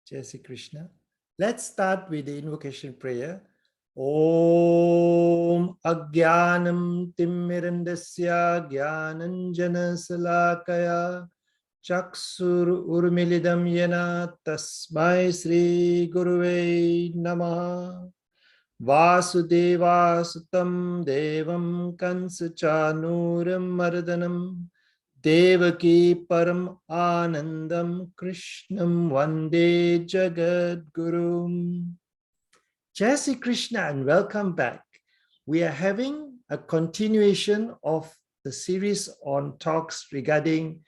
Jai Sri Krishna. Let's start with the invocation prayer. Om Agyanam Timmirandasya Gyananjana Salakaya Chaksur Urmilidam Yena Tasmai Sri Guruve Namaha Vasudeva Sutam Devam Kansachanuram Mardanam Devaki Param Anandam Krishnam Vande Jagat Gurum. Jai Sri Krishna and welcome back. We are having a continuation of the series on talks regarding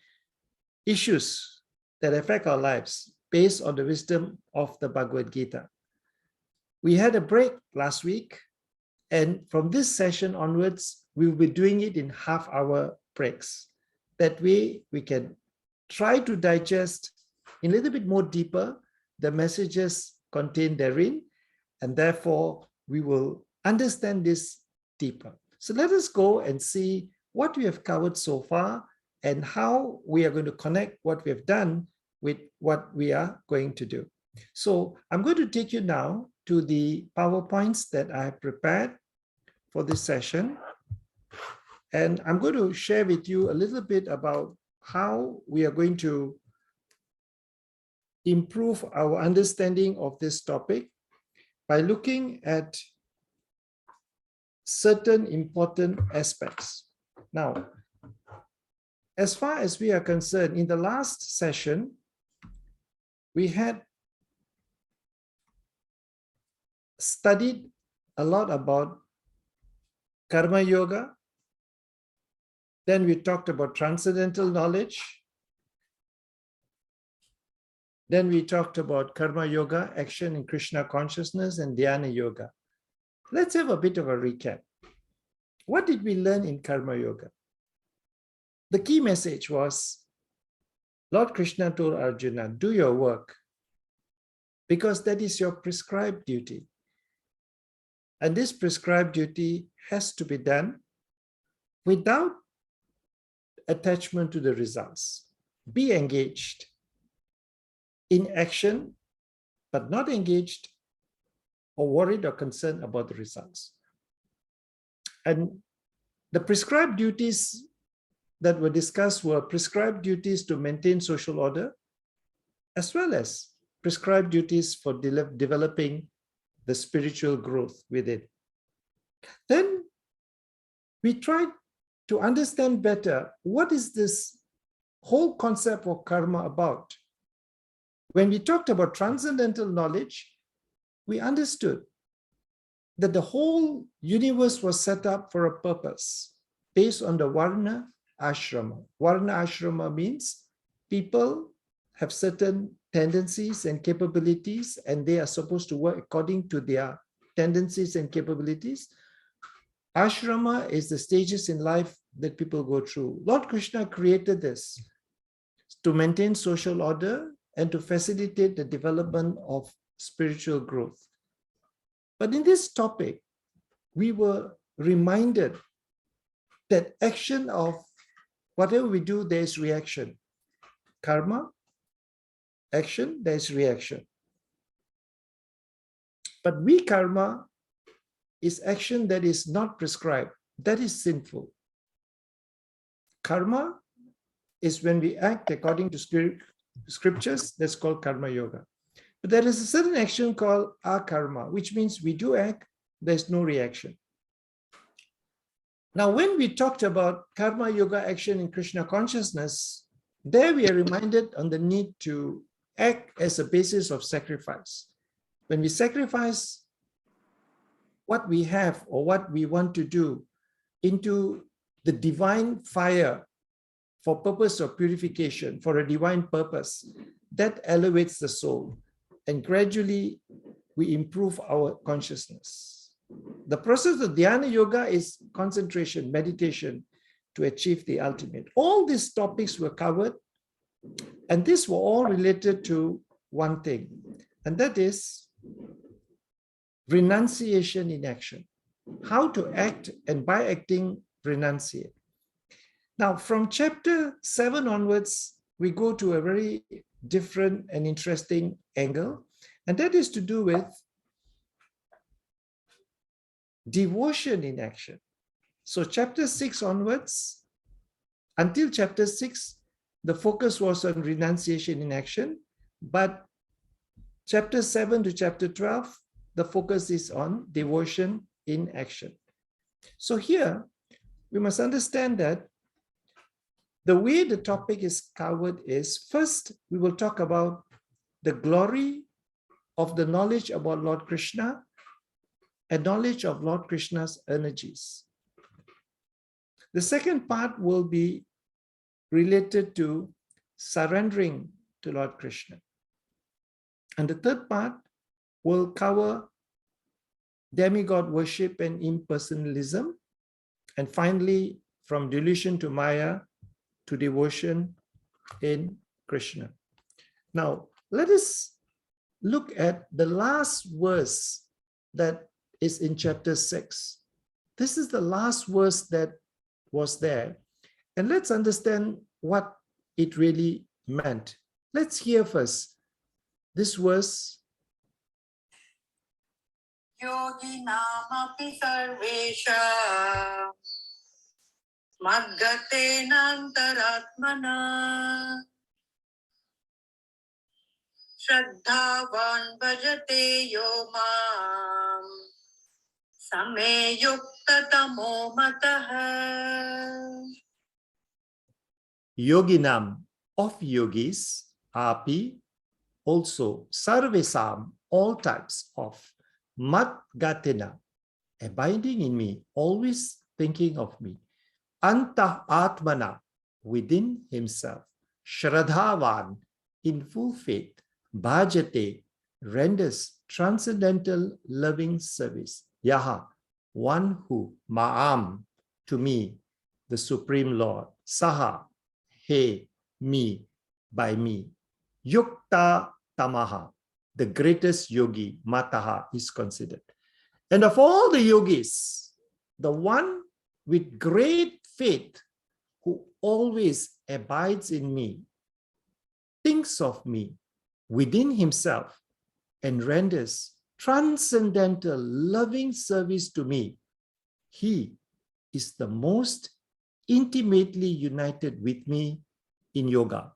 issues that affect our lives based on the wisdom of the Bhagavad Gita. We had a break last week, and from this session onwards, we will be doing it in half-hour breaks. That way, we can try to digest in a little bit more deeper the messages contained therein, and therefore, we will understand this deeper. So let us go and see what we have covered so far and how we are going to connect what we have done with what we are going to do. So I'm going to take you now to the PowerPoints that I have prepared for this session. And I'm going to share with you a little bit about how we are going to improve our understanding of this topic by looking at certain important aspects. Now, as far as we are concerned, in the last session, we had studied a lot about karma yoga. Then we talked about transcendental knowledge. Then we talked about karma yoga, action in Krishna consciousness, and dhyana yoga. Let's have a bit of a recap. What did we learn in karma yoga? The key message was, Lord Krishna told Arjuna, do your work, because that is your prescribed duty. And this prescribed duty has to be done without attachment to the results. Be engaged in action, but not engaged or worried or concerned about the results. And the prescribed duties that were discussed were prescribed duties to maintain social order, as well as prescribed duties for developing the spiritual growth within. Then we tried to understand better what is this whole concept of karma about. When we talked about transcendental knowledge, we understood that the whole universe was set up for a purpose based on the Varna Ashrama. Varna Ashrama means people have certain tendencies and capabilities, and they are supposed to work according to their tendencies and capabilities. Ashrama is the stages in life that people go through. Lord Krishna created this to maintain social order and to facilitate the development of spiritual growth. But in this topic, we were reminded that action of whatever we do, there is reaction. Karma, action, there is reaction. But vikarma is action that is not prescribed. That is sinful. Karma is when we act according to scriptures. That's called karma yoga. But there is a certain action called akarma, which means we do act, there's no reaction. Now, when we talked about karma yoga action in Krishna consciousness, there we are reminded on the need to act as a basis of sacrifice. When we sacrifice what we have or what we want to do into the divine fire for purpose of purification, for a divine purpose, that elevates the soul. And gradually, we improve our consciousness. The process of dhyana yoga is concentration, meditation to achieve the ultimate. All these topics were covered, and these were all related to one thing, and that is renunciation in action. How to act, and by acting, renunciate. Now, from chapter 7 onwards, we go to a very different and interesting angle, and that is to do with devotion in action. So chapter 6 onwards, until chapter 6, the focus was on renunciation in action, but chapter 7 to chapter 12, the focus is on devotion in action. So here, we must understand that the way the topic is covered is, first, we will talk about the glory of the knowledge about Lord Krishna and knowledge of Lord Krishna's energies. The second part will be related to surrendering to Lord Krishna. And the third part will cover demigod worship and impersonalism. And finally, from delusion to Maya to devotion in Krishna. Now, let us look at the last verse that is in chapter 6. This is the last verse that was there. And let's understand what it really meant. Let's hear first this verse. Yogi namapi sarvesha madgate nantaratmana Shraddhavan bhajate yo mam same yukta tamo mataha. Yoginam, of yogis, api, also sarvesam, all types of, mat gatina, abiding in me, always thinking of me, anta atmana, within himself, shraddhavan, in full faith, bhajate, renders transcendental loving service, yaha, one who, ma'am, to me, the Supreme Lord, saha, he, me, by me, yukta tamaha, the greatest yogi, mataha, is considered. And of all the yogis, the one with great faith, who always abides in me, thinks of me within himself, and renders transcendental loving service to me, he is the most intimately united with me in yoga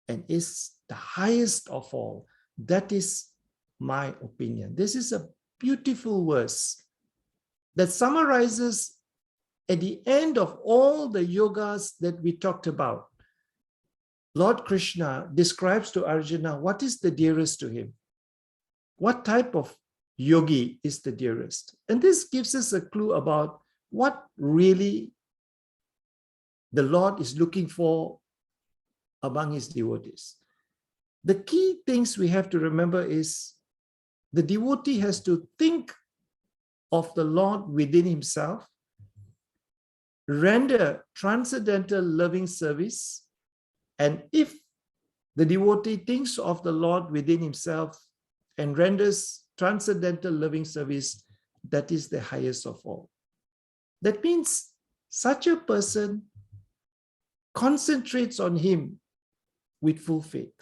and is the highest of all. That is my opinion. This is a beautiful verse that summarizes at the end of all the yogas that we talked about. Lord Krishna describes to Arjuna what is the dearest to him. What type of yogi is the dearest? And this gives us a clue about what really the Lord is looking for among his devotees. The key things we have to remember is the devotee has to think of the Lord within himself, render transcendental loving service, and if the devotee thinks of the Lord within himself and renders transcendental loving service, that is the highest of all. That means such a person concentrates on him with full faith.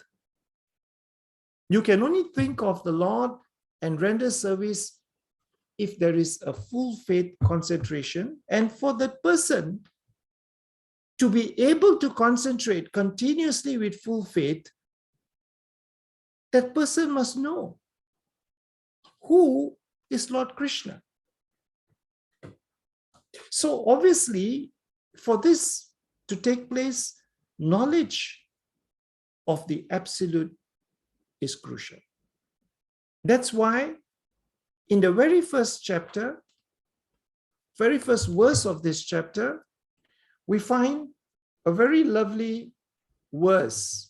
You can only think of the Lord and render service if there is a full faith concentration. And for that person to be able to concentrate continuously with full faith, that person must know who is Lord Krishna. So obviously, for this to take place, knowledge of the absolute is crucial. That's why in the very first chapter, very first verse of this chapter, we find a very lovely verse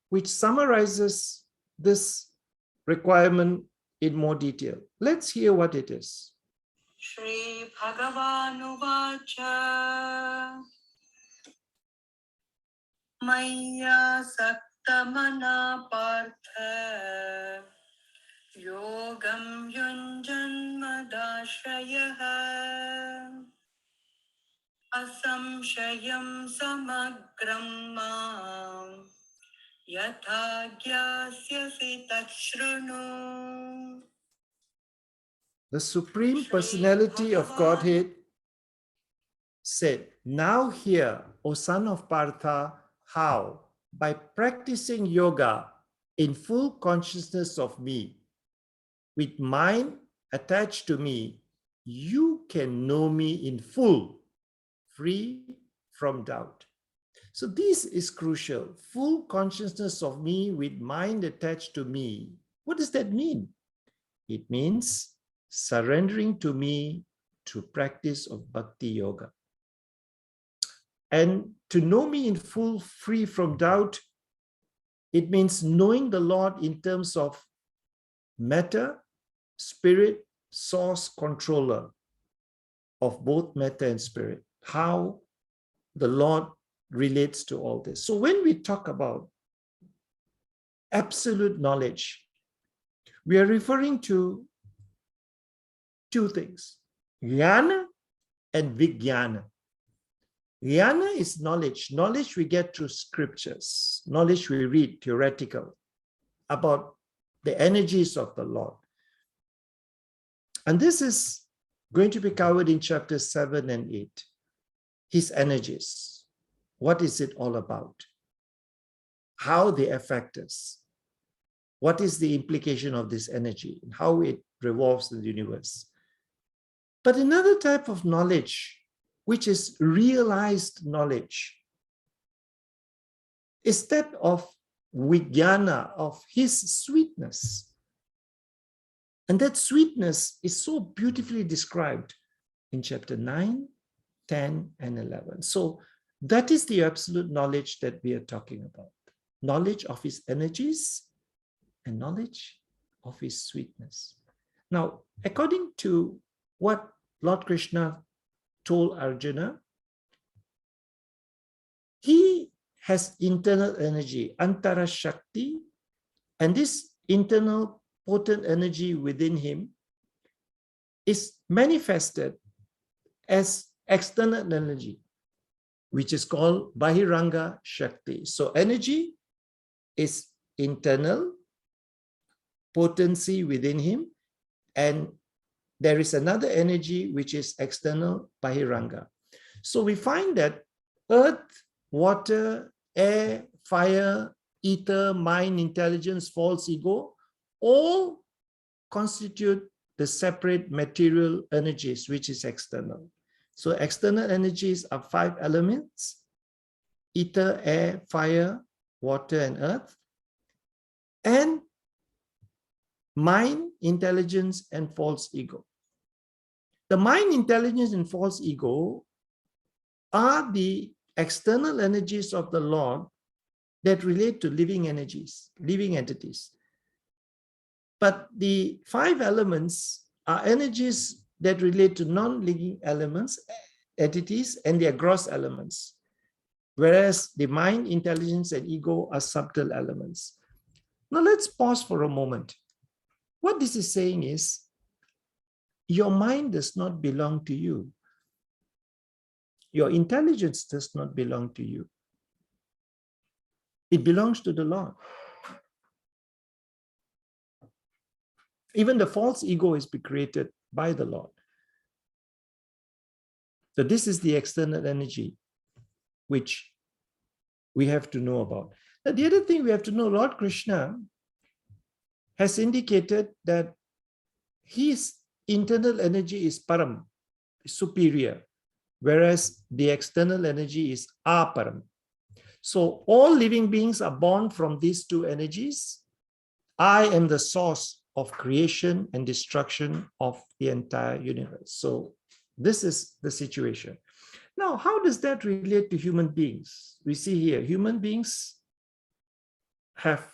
which summarizes this requirement in more detail. Let's hear what it is. Shri Bhagavanu Vacha Maya Saktamana Partha Yogam Yunjanmadashrayah Asamshayam Samagram Mam Yatha gyāsyasi tachrunu. The Supreme Personality of Godhead said, now hear, O son of Partha, how by practicing yoga in full consciousness of me, with mind attached to me, you can know me in full, free from doubt. So this is crucial. Full consciousness of me with mind attached to me. What does that mean? It means surrendering to me through practice of bhakti yoga. And to know me in full, free from doubt, it means knowing the Lord in terms of matter, spirit, source, controller of both matter and spirit, how the Lord relates to all this. So when we talk about absolute knowledge, we are referring to two things, jnana and vijnana. Jnana is knowledge. Knowledge we get through scriptures, knowledge we read, theoretical, about the energies of the Lord. And this is going to be covered in chapters 7 and 8. His energies. What is it all about? How they affect us. What is the implication of this energy and how it revolves in the universe? But another type of knowledge, which is realized knowledge, is that of vijnana, of his sweetness. And that sweetness is so beautifully described in chapter 9, 10, and 11. So that is the absolute knowledge that we are talking about. Knowledge of his energies and knowledge of his sweetness. Now, according to what Lord Krishna told Arjuna, he has internal energy, Antara Shakti, and this internal potent energy within him is manifested as external energy, which is called Bahiranga Shakti. So energy is internal potency within him, and there is another energy which is external Bahiranga. So we find that earth, water, air, fire, ether, mind, intelligence, false ego, all constitute the separate material energies, which is external. So external energies are 5 elements: ether, air, fire, water, and earth. And mind, intelligence, and false ego. The mind, intelligence, and false ego are the external energies of the Lord that relate to living energies, living entities. But the 5 elements are energies that relate to non-living elements, entities, and their gross elements, whereas the mind, intelligence, and ego are subtle elements. Now let's pause for a moment. What this is saying is, your mind does not belong to you. Your intelligence does not belong to you. It belongs to the Lord. Even the false ego is created by the Lord. So this is the external energy which we have to know about. Now, the other thing we have to know, Lord Krishna has indicated that his internal energy is param, superior, whereas the external energy is aparam. So all living beings are born from these two energies. I am the source of creation and destruction of the entire universe. So this is the situation. Now, how does that relate to human beings? We see here, human beings have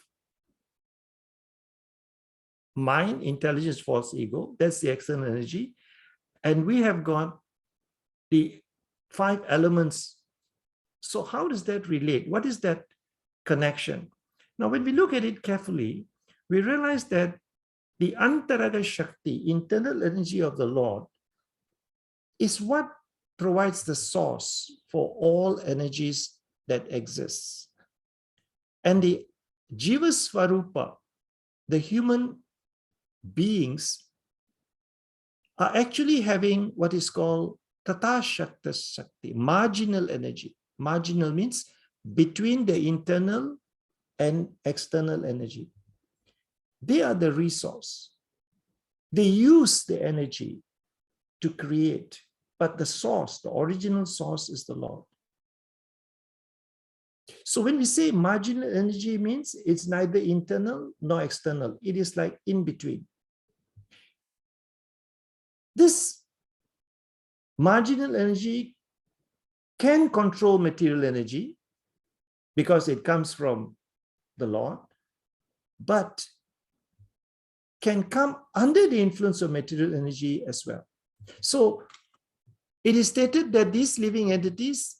mind, intelligence, false ego. That's the external energy. And we have got the 5 elements. So how does that relate? What is that connection? Now, when we look at it carefully, we realize that the Antaraga Shakti, internal energy of the Lord, is what provides the source for all energies that exist. And the Jiva Svarupa, the human beings, are actually having what is called Tata Shakta Shakti, marginal energy. Marginal means between the internal and external energy. They are the resource. They use the energy to create, but the source, the original source is the Lord. So when we say marginal energy, means it's neither internal nor external. It is like in between. This marginal energy can control material energy because it comes from the Lord, but can come under the influence of material energy as well. So it is stated that these living entities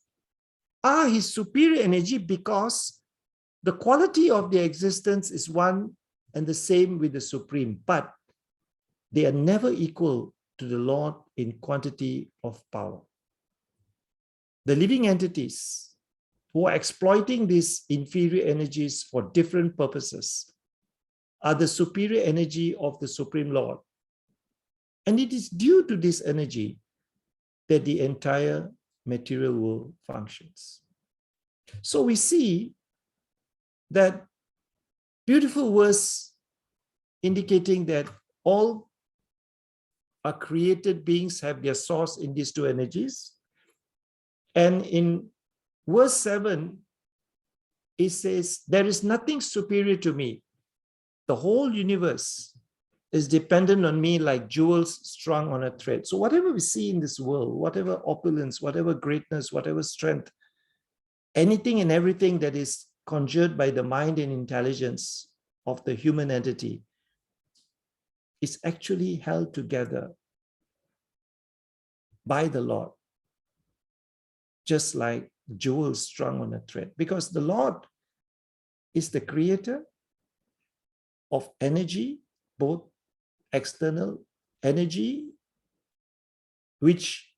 are his superior energy because the quality of their existence is one and the same with the Supreme, but they are never equal to the Lord in quantity of power. The living entities who are exploiting these inferior energies for different purposes are the superior energy of the Supreme Lord. And it is due to this energy that the entire material world functions. So we see that beautiful verse indicating that all our created beings have their source in these two energies. And in verse 7, it says, there is nothing superior to me. The whole universe is dependent on me like jewels strung on a thread. So whatever we see in this world, whatever opulence, whatever greatness, whatever strength, anything and everything that is conjured by the mind and intelligence of the human entity is actually held together by the Lord, just like jewels strung on a thread, because the Lord is the creator of energy, both external energy, which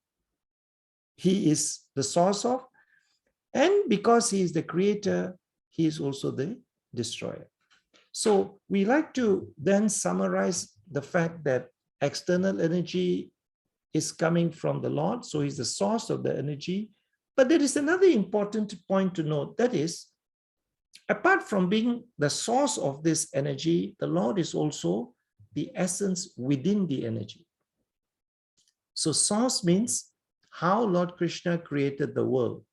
he is the source of, and because he is the creator, he is also the destroyer. So we like to then summarize the fact that external energy is coming from the Lord, so he's the source of the energy. But there is another important point to note, that is, apart from being the source of this energy, the Lord is also the essence within the energy. So source means how Lord Krishna created the world.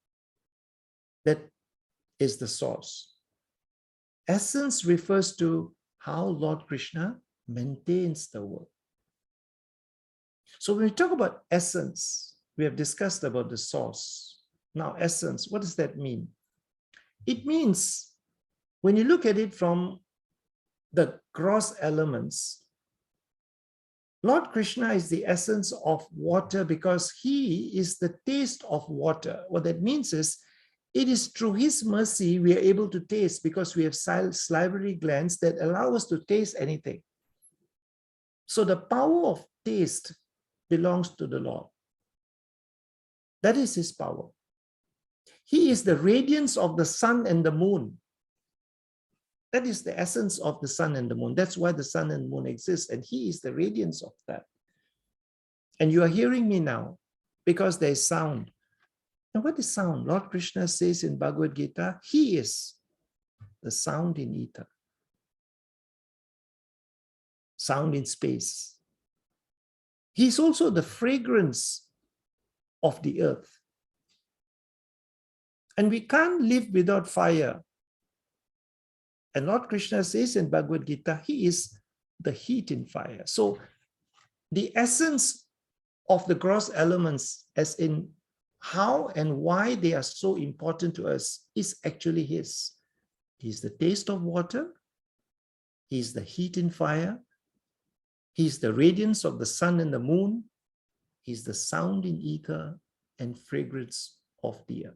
That is the source. Essence refers to how Lord Krishna maintains the world. So when we talk about essence, we have discussed about the source. Now, essence, what does that mean? It means, when you look at it from the gross elements, Lord Krishna is the essence of water because he is the taste of water. What that means is, it is through his mercy we are able to taste because we have salivary glands that allow us to taste anything. So the power of taste belongs to the Lord. That is his power. He is the radiance of the sun and the moon. That is the essence of the sun and the moon. That's why the sun and moon exist, and he is the radiance of that. And you are hearing me now because there is sound. And what is sound? Lord Krishna says in Bhagavad Gita, he is the sound in ether, sound in space. He is also the fragrance of the earth. And we can't live without fire. And Lord Krishna says in Bhagavad Gita, he is the heat in fire. So the essence of the gross elements, as in how and why they are so important to us, is actually his. He's the taste of water. He's the heat in fire. He's the radiance of the sun and the moon. He's the sound in ether and fragrance of the earth.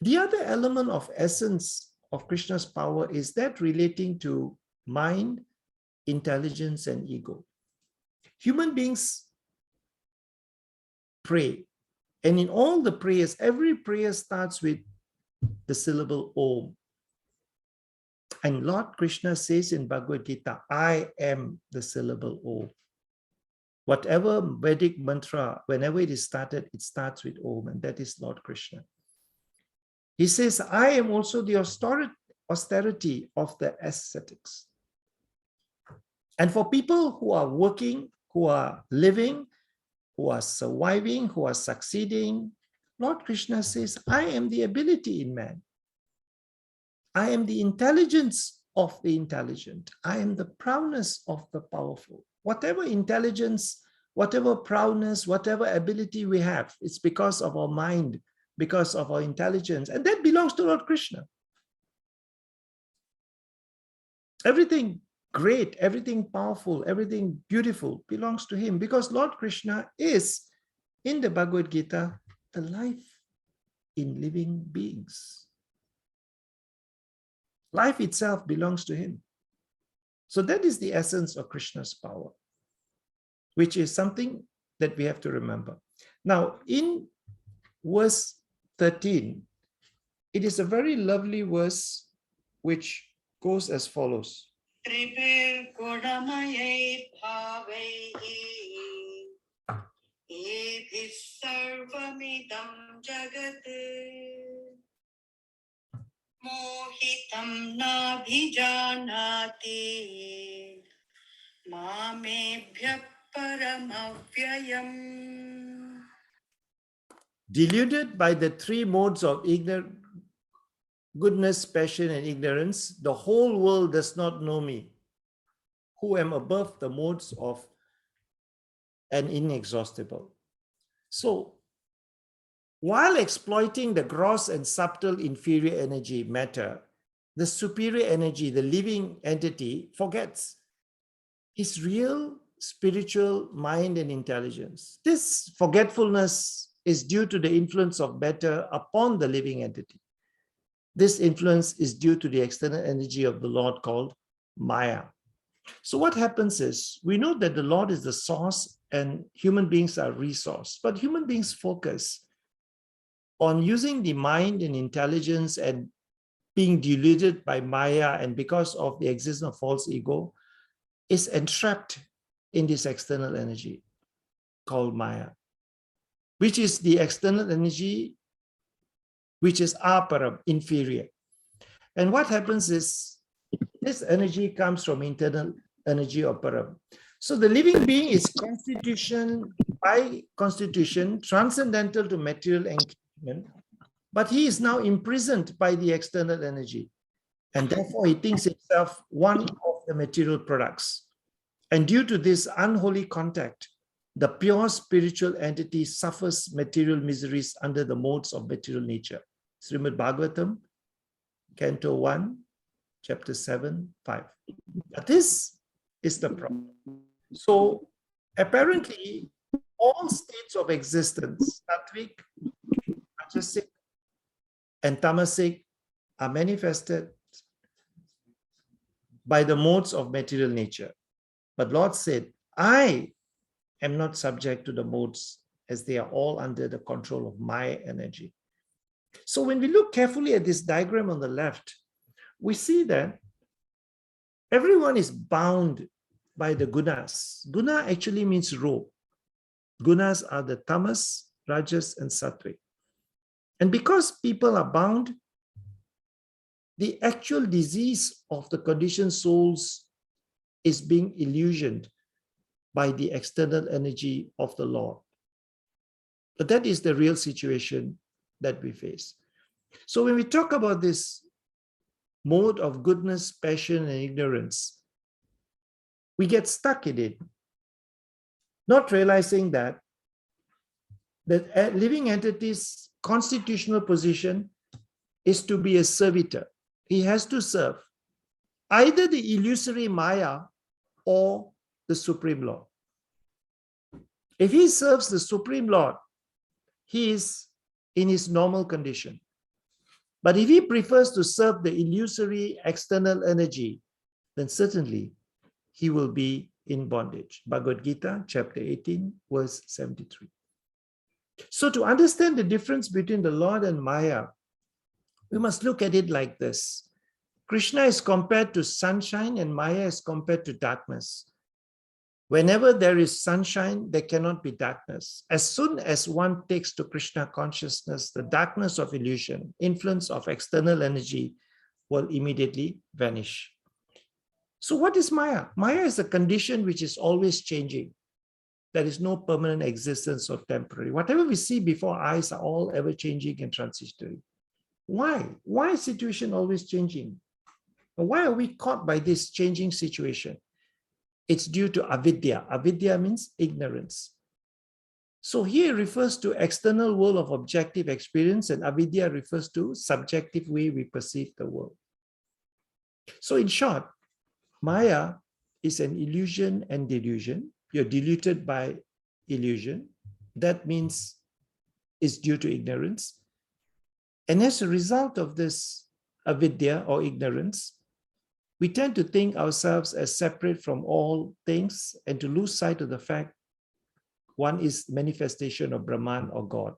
The other element of essence of Krishna's power is that relating to mind, intelligence, and ego. Human beings pray, and in all the prayers, every prayer starts with the syllable Om. And Lord Krishna says in Bhagavad Gita, I am the syllable O. Whatever Vedic mantra, whenever it is started, it starts with Om, and that is Lord Krishna. He says, I am also the austerity of the ascetics. And for people who are working, who are living, who are surviving, who are succeeding, Lord Krishna says, I am the ability in man. I am the intelligence of the intelligent. I am the prowess of the powerful. Whatever intelligence, whatever prowess, whatever ability we have, it's because of our mind, because of our intelligence, and that belongs to Lord Krishna. Everything great, everything powerful, everything beautiful belongs to him, because Lord Krishna is, in the Bhagavad Gita, the life in living beings. Life itself belongs to him. So that is the essence of Krishna's power, which is something that we have to remember. Now, in verse 13, it is a very lovely verse which goes as follows. Mohitam nabhijanati mamebhya paramavyayam. Deluded by the three modes of goodness, passion, and ignorance, the whole world does not know me, who am above the modes of and inexhaustible. So, while exploiting the gross and subtle inferior energy, matter, the superior energy, the living entity, forgets his real spiritual mind and intelligence. This forgetfulness is due to the influence of matter upon the living entity. This influence is due to the external energy of the Lord called Maya. So what happens is, we know that the Lord is the source and human beings are resource, but human beings focus on using the mind and intelligence and being deluded by Maya, and because of the existence of false ego, is entrapped in this external energy called Maya, which is the external energy, which is aparam, inferior. And what happens is, this energy comes from internal energy of param. So the living being is by constitution transcendental to material engagement, but he is now imprisoned by the external energy, and therefore he thinks himself one of the material products. And due to this unholy contact, the pure spiritual entity suffers material miseries under the modes of material nature. Srimad Bhagavatam, Canto 1, Chapter 7, 5. But this is the problem. So apparently, all states of existence, sattvic, rajasic, and tamasic, are manifested by the modes of material nature. But Lord said, I am not subject to the modes, as they are all under the control of my energy. So when we look carefully at this diagram on the left, we see that everyone is bound by the gunas. Guna actually means robe. Gunas are the tamas, rajas, and sattvic. And because people are bound, the actual disease of the conditioned souls is being illusioned by the external energy of the Lord. But that is the real situation that we face. So when we talk about this mode of goodness, passion, and ignorance, we get stuck in it, not realizing that the living entity's constitutional position is to be a servitor. He has to serve either the illusory Maya or the Supreme Lord. If he serves the Supreme Lord, he is in his normal condition. But if he prefers to serve the illusory external energy, then certainly he will be in bondage. Bhagavad Gita, chapter 18, verse 73. So to understand the difference between the Lord and Maya, we must look at it like this. Krishna is compared to sunshine and Maya is compared to darkness. Whenever there is sunshine, there cannot be darkness. As soon as one takes to Krishna consciousness, the darkness of illusion, influence of external energy will immediately vanish. So what is Maya? Maya is a condition which is always changing. There is no permanent existence or temporary. Whatever we see before our eyes are all ever changing and transitory. Why? Why is situation always changing? Why are we caught by this changing situation? It's due to avidya. Avidya means ignorance. So here it refers to external world of objective experience, and avidya refers to subjective way we perceive the world. So in short, Maya is an illusion and delusion. You're deluded by illusion. That means it's due to ignorance. And as a result of this avidya or ignorance, we tend to think ourselves as separate from all things and to lose sight of the fact one is manifestation of Brahman or God.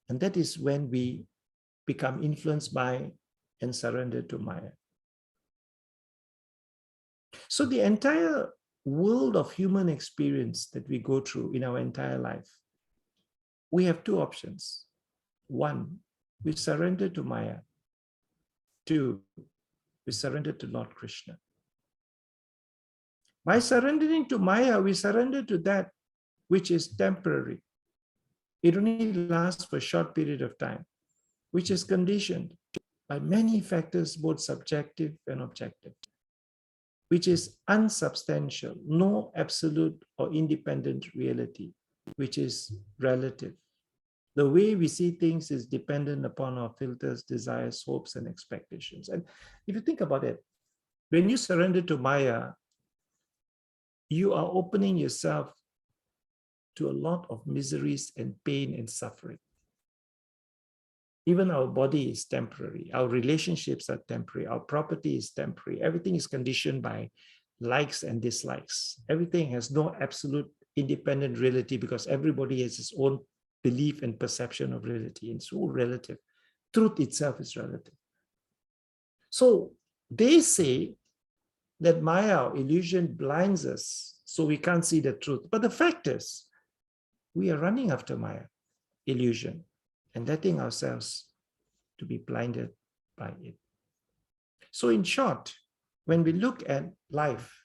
And that is when we become influenced by and surrender to Maya. So the entire world of human experience that we go through in our entire life, we have two options. One, we surrender to Maya. Two, we surrender to Lord Krishna. By surrendering to Maya, we surrender to that which is temporary. It only lasts for a short period of time, which is conditioned by many factors, both subjective and objective, which is unsubstantial, no absolute or independent reality, which is relative. The way we see things is dependent upon our filters, desires, hopes, and expectations. And if you think about it, when you surrender to Maya, you are opening yourself to a lot of miseries and pain and suffering. Even our body is temporary. Our relationships are temporary. Our property is temporary. Everything is conditioned by likes and dislikes. Everything has no absolute independent reality because everybody has his own belief and perception of reality. And it's all relative. Truth itself is relative. So they say that Maya or illusion blinds us so we can't see the truth. But the fact is, we are running after Maya, illusion, and letting ourselves to be blinded by it. So in short, when we look at life,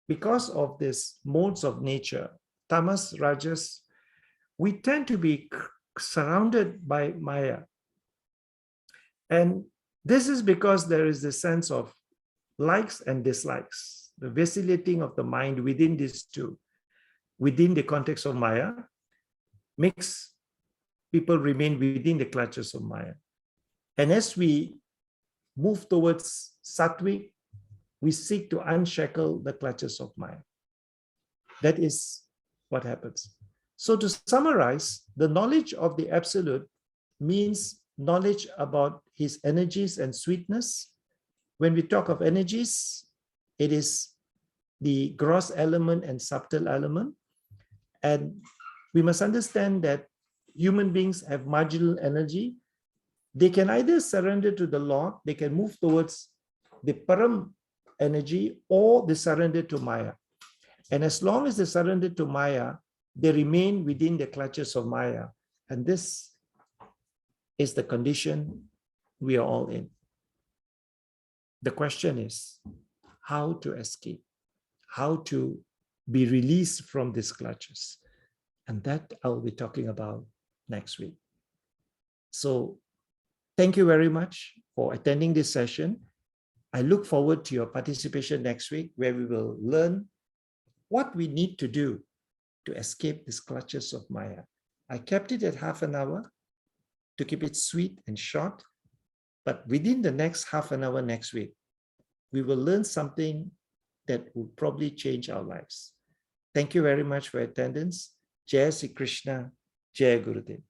because of these modes of nature, tamas, rajas, we tend to be surrounded by Maya. And this is because there is the sense of likes and dislikes, the vacillating of the mind within these two, within the context of Maya, makes people remain within the clutches of Maya. And as we move towards Sattvic, we seek to unshackle the clutches of Maya. That is what happens. So to summarize, the knowledge of the Absolute means knowledge about his energies and sweetness. When we talk of energies, it is the gross element and subtle element. And we must understand that human beings have marginal energy. They can either surrender to the Lord, they can move towards the Param energy, or they surrender to Maya. And as long as they surrender to Maya, they remain within the clutches of Maya. And this is the condition we are all in. The question is how to escape, how to be released from these clutches. And that I'll be talking about next week. So thank you very much for attending this session. I look forward to your participation next week, where we will learn what we need to do to escape these clutches of Maya. I kept it at half an hour to keep it sweet and short, but within the next half an hour next week, we will learn something that will probably change our lives. Thank you very much for your attendance. Jai Sri Krishna, Jai Gurudev.